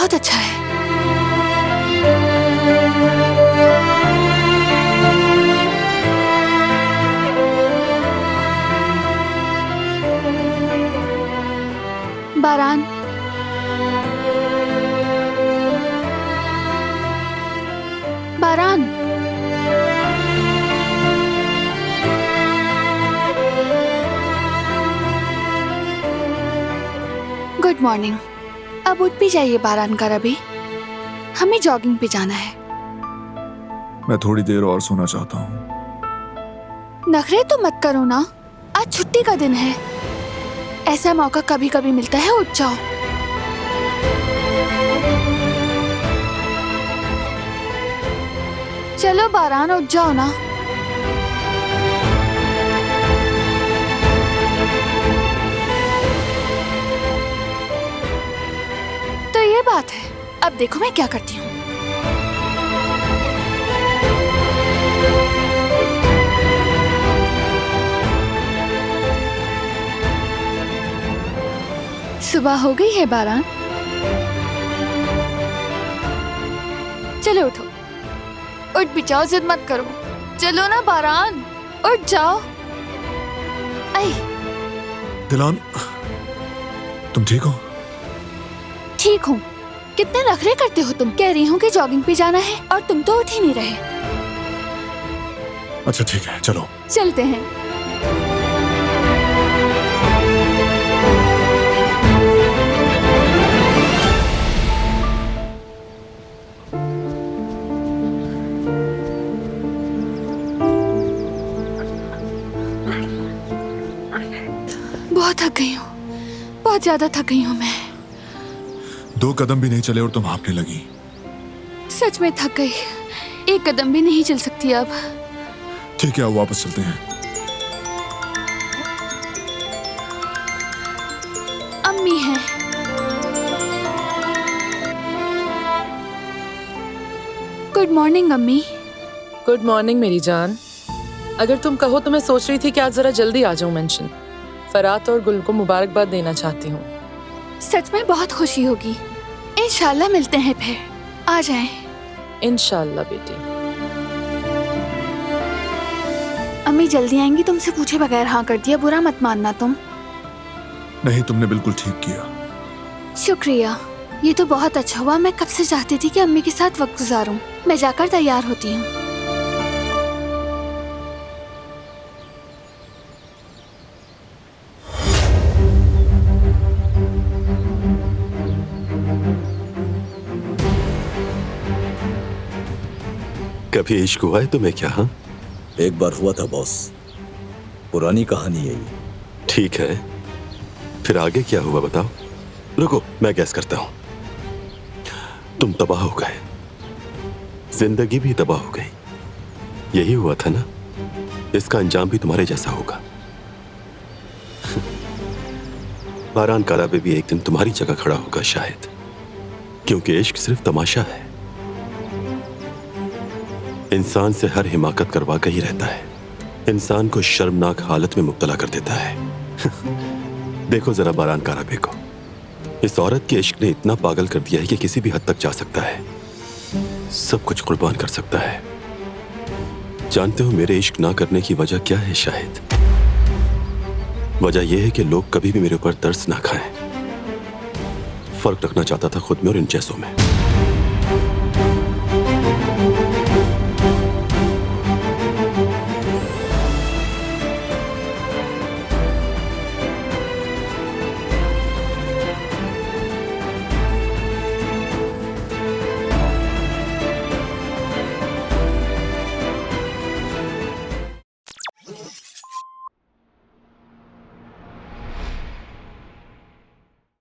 बहुत अच्छा है। बारान, बारान, गुड मॉर्निंग। अब उठ भी जाइए बारान का रवि, हमें जॉगिंग पे जाना है। मैं थोड़ी देर और सोना चाहता हूँ। नखरे तो मत करो ना, आज छुट्टी का दिन है। ऐसा मौका कभी कभी मिलता है, उठ जाओ। चलो बारान, उठ जाओ ना। तो ये बात है, अब देखो मैं क्या करती हूँ। सुबह हो गई है बारान, चलो उठो। उठ भी जाओ, जिद मत करो। चलो ना बारान, उठ जाओ। आई, दिलान, तुम ठीक हो? ठीक हूँ। कितने नखरे करते हो तुम। कह रही हूँ कि जॉगिंग पे जाना है और तुम तो उठ ही नहीं रहे। अच्छा ठीक है, चलो चलते हैं। बहुत थक गई हूँ, बहुत ज्यादा थक गई हूँ मैं। 2 कदम भी नहीं चले और तुम हाँफने लगी। सच में थक गई, 1 कदम भी नहीं चल सकती अब। ठीक है, अब वापस चलते हैं। अम्मी है। गुड मॉर्निंग अम्मी। गुड मॉर्निंग मेरी जान। अगर तुम कहो तो मैं सोच रही थी कि आज जरा जल्दी आ जाऊं मेंशन। फरात और गुल को मुबारकबाद देना चाहती हूँ। सच में बहुत खुशी होगी। इंशाल्लाह मिलते हैं फिर। आ जाएं। इंशाल्लाह बेटी। अम्मी जल्दी आएंगी, तुमसे पूछे बगैर हाँ कर दिया, बुरा मत मानना तुम। नहीं, तुमने बिल्कुल ठीक किया। शुक्रिया, ये तो बहुत अच्छा हुआ। मैं कब से चाहती थी कि अम्मी के साथ वक्त गुजारूं। मैं जाकर तैयार होती हूँ। कभी इश्क हुआ है तुम्हें क्या? हाँ, एक बार हुआ था बॉस, पुरानी कहानी है ये। ठीक है, फिर आगे क्या हुआ बताओ। रुको, मैं गैस करता हूं। तुम तबाह हो गए, जिंदगी भी तबाह हो गई। यही हुआ था ना? इसका अंजाम भी तुम्हारे जैसा होगा। बारान काराबे भी एक दिन तुम्हारी जगह खड़ा होगा शायद, क्योंकि इश्क सिर्फ तमाशा है। इंसान से हर हिमाकत करवा कर ही रहता है, इंसान को शर्मनाक हालत में मुब्तला कर देता है। देखो जरा बारान काराबे को, इस औरत के इश्क ने इतना पागल कर दिया है कि किसी भी हद तक जा सकता है, सब कुछ कुर्बान कर सकता है। जानते हो मेरे इश्क ना करने की वजह क्या है? शायद वजह यह है कि लोग कभी भी मेरे ऊपर तरस ना खाएं। फर्क रखना चाहता था खुद में और इन जैसों में।